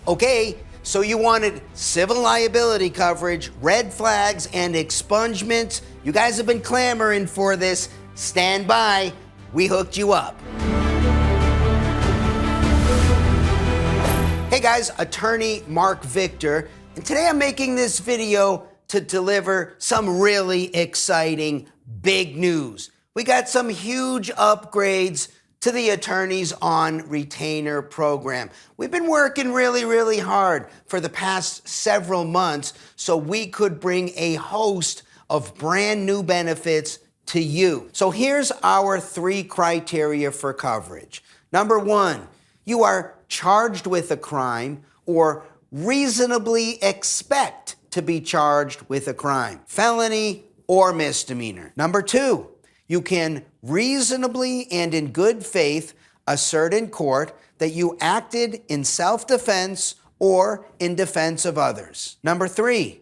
Okay, so you wanted civil liability coverage, red flags, and expungements. You guys have been clamoring for this. Stand by. We hooked you up. Hey guys, attorney Marc Victor, and today I'm making this video to deliver some really exciting big news. We got some huge upgrades to the Attorneys on Retainer program. We've been working really hard for the past several months so we could bring a host of brand new benefits to you. So here's our 3 criteria for coverage. Number 1, you are charged with a crime or reasonably expect to be charged with a crime, felony or misdemeanor. Number 2, you can reasonably and in good faith assert in court that you acted in self-defense or in defense of others. Number 3,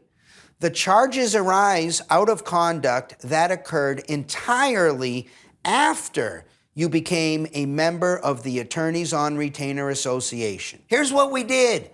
the charges arise out of conduct that occurred entirely after you became a member of the Attorneys on Retainer Association. Here's what we did.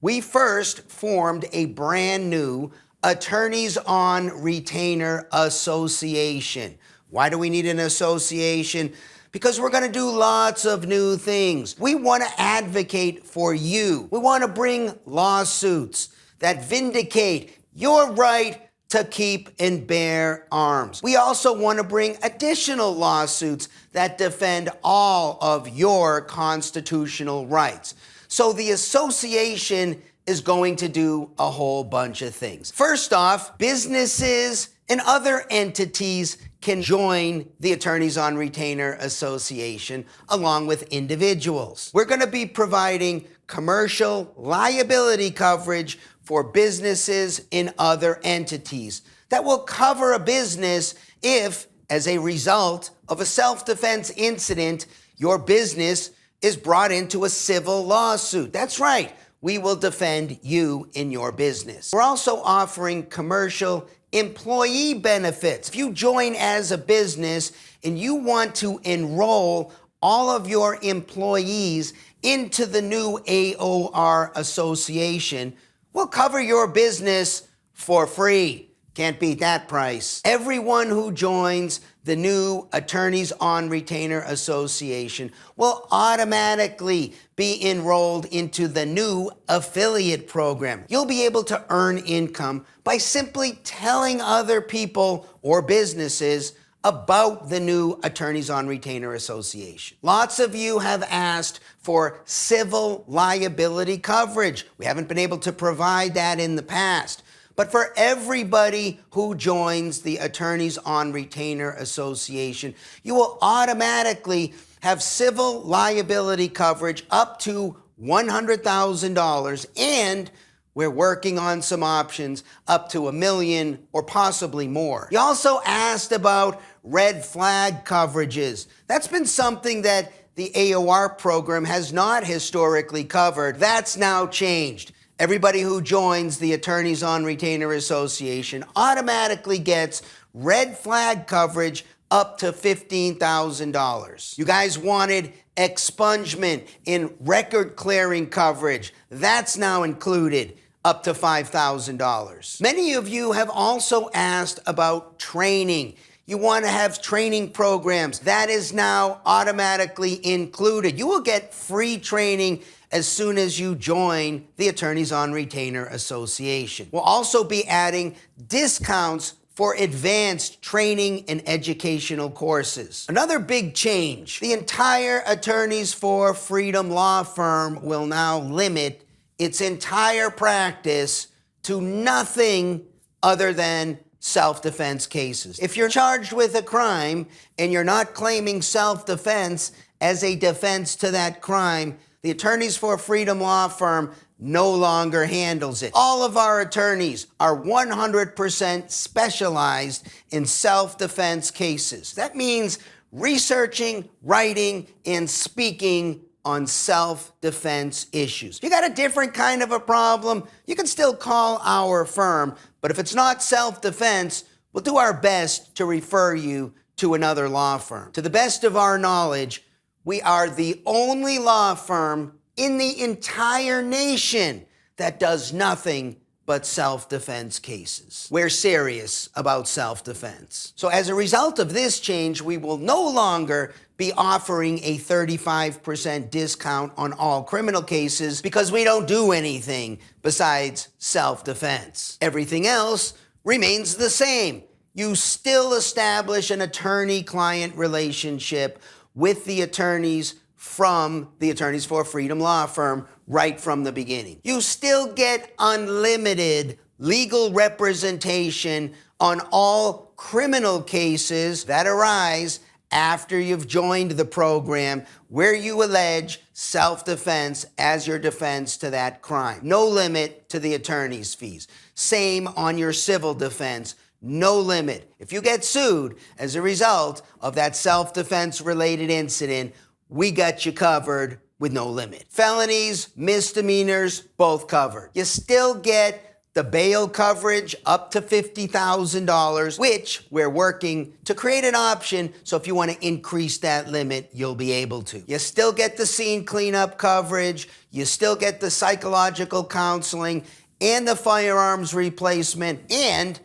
We first formed a brand new Attorneys on Retainer Association. Why do we need an association? Because we're going to do lots of new things. We want to advocate for you. We want to bring lawsuits that vindicate your right to keep and bear arms. We also want to bring additional lawsuits that defend all of your constitutional rights. So the association is going to do a whole bunch of things. First off, businesses and other entities can join the Attorneys on Retainer Association along with individuals. We're going to be providing commercial liability coverage for businesses and other entities that will cover a business if, as a result of a self-defense incident, your business is brought into a civil lawsuit. That's right. We will defend you in your business. We're also offering commercial employee benefits. If you join as a business and you want to enroll all of your employees into the new AOR association, we'll cover your business for free. Can't beat that price. Everyone who joins the new Attorneys on Retainer Association will automatically be enrolled into the new affiliate program. You'll be able to earn income by simply telling other people or businesses about the new Attorneys on Retainer Association. Lots of you have asked for civil liability coverage. We haven't been able to provide that in the past. But for everybody who joins the Attorneys on Retainer Association, you will automatically have civil liability coverage up to $100,000, and we're working on some options up to $1 million or possibly more. You also asked about red flag coverages. That's been something that the AOR program has not historically covered. That's now changed. Everybody who joins the Attorneys on Retainer Association automatically gets red flag coverage up to $15,000. You guys wanted expungement in record clearing coverage. That's now included up to $5,000. Many of you have also asked about training. You want to have training programs. That is now automatically included. You will get free training as soon as you join the Attorneys on Retainer Association. We'll also be adding discounts for advanced training and educational courses. Another big change, the entire Attorneys for Freedom law firm will now limit its entire practice to nothing other than self-defense cases. If you're charged with a crime and you're not claiming self-defense as a defense to that crime, the Attorneys for Freedom law firm no longer handles it. All of our attorneys are 100% specialized in self-defense cases. That means researching, writing, and speaking on self-defense issues. You got a different kind of a problem, you can still call our firm, but if it's not self-defense, we'll do our best to refer you to another law firm. To the best of our knowledge, we are the only law firm in the entire nation that does nothing but self-defense cases. We're serious about self-defense. So as a result of this change, we will no longer be offering a 35% discount on all criminal cases because we don't do anything besides self-defense. Everything else remains the same. You still establish an attorney-client relationship with the attorneys from the Attorneys for Freedom law firm right from the beginning. You still get unlimited legal representation on all criminal cases that arise after you've joined the program where you allege self-defense as your defense to that crime. No limit to the attorney's fees. Same on your civil defense. No limit. If you get sued as a result of that self-defense related incident, we got you covered with no limit. Felonies, misdemeanors, both covered. You still get the bail coverage up to $50,000, which we're working to create an option so if you want to increase that limit, you'll be able to. You still get the scene cleanup coverage, you still get the psychological counseling and the firearms replacement and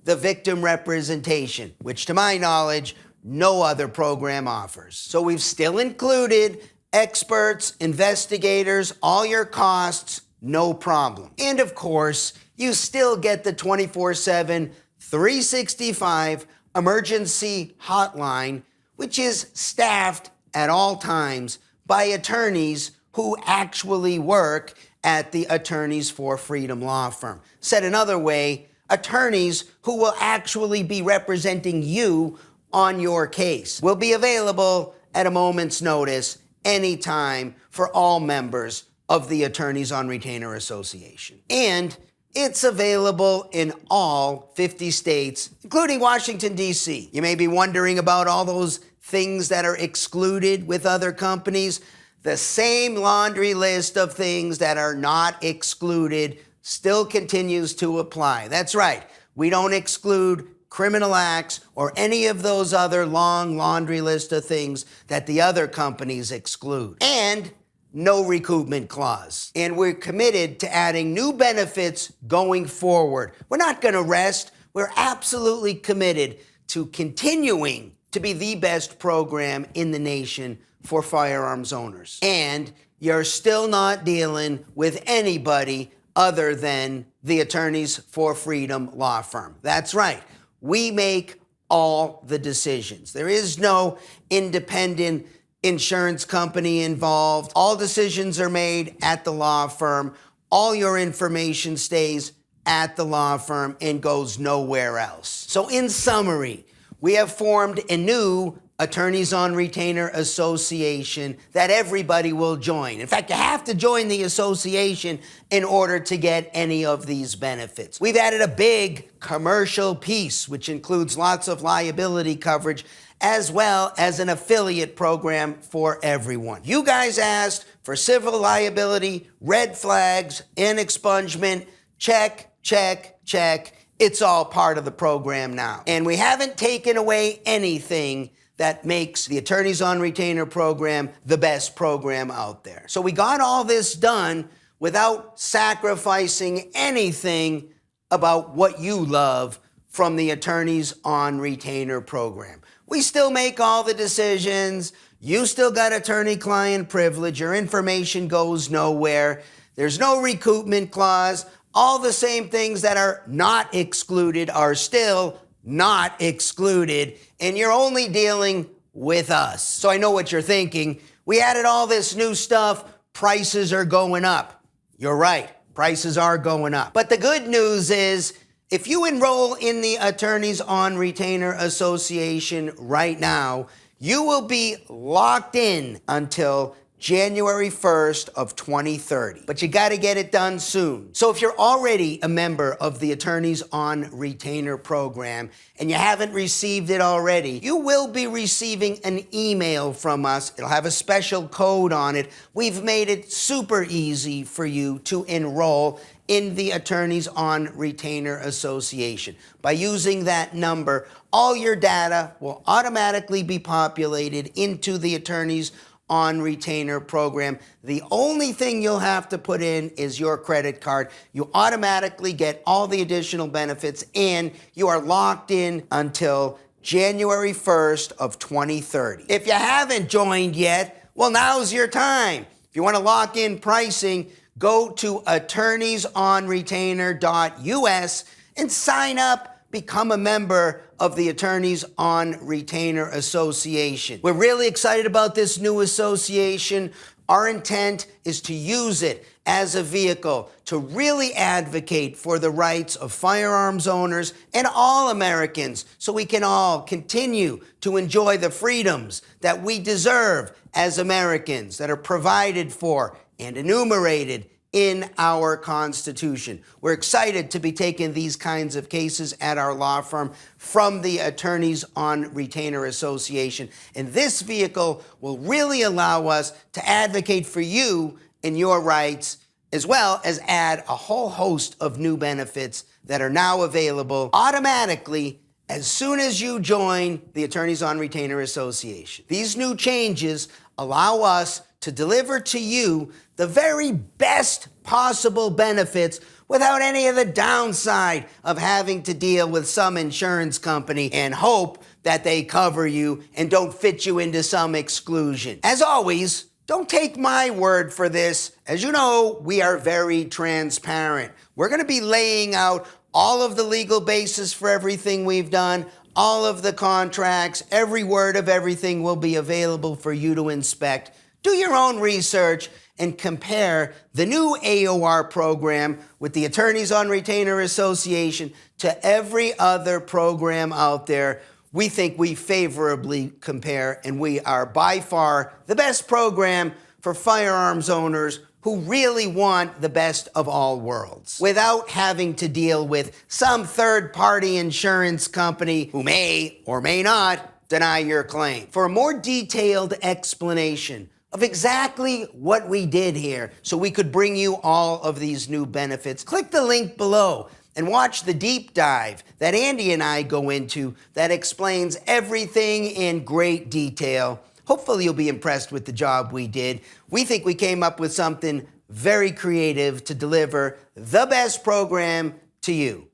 the victim representation, which to my knowledge, no other program offers. So we've still included experts, investigators, all your costs, no problem. And of course, you still get the 24/7, 365 emergency hotline, which is staffed at all times by attorneys who actually work at the Attorneys for Freedom law firm. Said another way, attorneys who will actually be representing you on your case will be available at a moment's notice anytime for all members of the Attorneys on Retainer Association. And it's available in all 50 states, including Washington, D.C. You may be wondering about all those things that are excluded with other companies. The same laundry list of things that are not excluded still continues to apply. That's right. We don't exclude criminal acts or any of those other long laundry list of things that the other companies exclude. And no recoupment clause. And we're committed to adding new benefits going forward. We're not going to rest. We're absolutely committed to continuing to be the best program in the nation for firearms owners. And you're still not dealing with anybody other than the Attorneys for Freedom law firm. That's right. We make all the decisions. There is no independent insurance company involved. All decisions are made at the law firm. All your information stays at the law firm and goes nowhere else. So in summary, we have formed a new Attorneys on Retainer Association that everybody will join. In fact, you have to join the association in order to get any of these benefits. We've added a big commercial piece, which includes lots of liability coverage, as well as an affiliate program for everyone. You guys asked for civil liability, red flags, and expungement. Check, check, check. It's all part of the program now. And we haven't taken away anything that makes the Attorneys on Retainer program the best program out there. So we got all this done without sacrificing anything about what you love from the Attorneys on Retainer program. We still make all the decisions. You still got attorney-client privilege. Your information goes nowhere. There's no recoupment clause. All the same things that are not excluded are still not excluded, and you're only dealing with us. So I know what you're thinking. We added all this new stuff. Prices are going up. You're right. Prices are going up. But the good news is, if you enroll in the Attorneys on Retainer Association right now, you will be locked in until January 1st of 2030. But you got to get it done soon. So if you're already a member of the Attorneys on Retainer program and you haven't received it already, you will be receiving an email from us. It'll have a special code on it. We've made it super easy for you to enroll in the Attorneys on Retainer Association. By using that number, all your data will automatically be populated into the Attorneys on Retainer program. The only thing you'll have to put in is your credit card. You automatically get all the additional benefits, and you are locked in until January 1st of 2030. If you haven't joined yet, well, now's your time. If you want to lock in pricing, go to attorneysonretainer.us and sign up. Become a member of the Attorneys on Retainer Association. We're really excited about this new association. Our intent is to use it as a vehicle to really advocate for the rights of firearms owners and all Americans, so we can all continue to enjoy the freedoms that we deserve as Americans, that are provided for and enumerated in our Constitution. We're excited to be taking these kinds of cases at our law firm from the Attorneys on Retainer Association. And this vehicle will really allow us to advocate for you and your rights, as well as add a whole host of new benefits that are now available automatically as soon as you join the Attorneys on Retainer Association. These new changes allow us to deliver to you the very best possible benefits without any of the downside of having to deal with some insurance company and hope that they cover you and don't fit you into some exclusion. As always, don't take my word for this. As you know, we are very transparent. We're going to be laying out all of the legal basis for everything we've done, all of the contracts, every word of everything will be available for you to inspect. Do your own research and compare the new AOR program with the Attorneys on Retainer Association to every other program out there. We think we favorably compare, and we are by far the best program for firearms owners who really want the best of all worlds, without having to deal with some third-party insurance company who may or may not deny your claim. For a more detailed explanation of exactly what we did here so we could bring you all of these new benefits, click the link below and watch the deep dive that Andy and I go into that explains everything in great detail. Hopefully you'll be impressed with the job we did. We think we came up with something very creative to deliver the best program to you.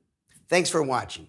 Thanks for watching.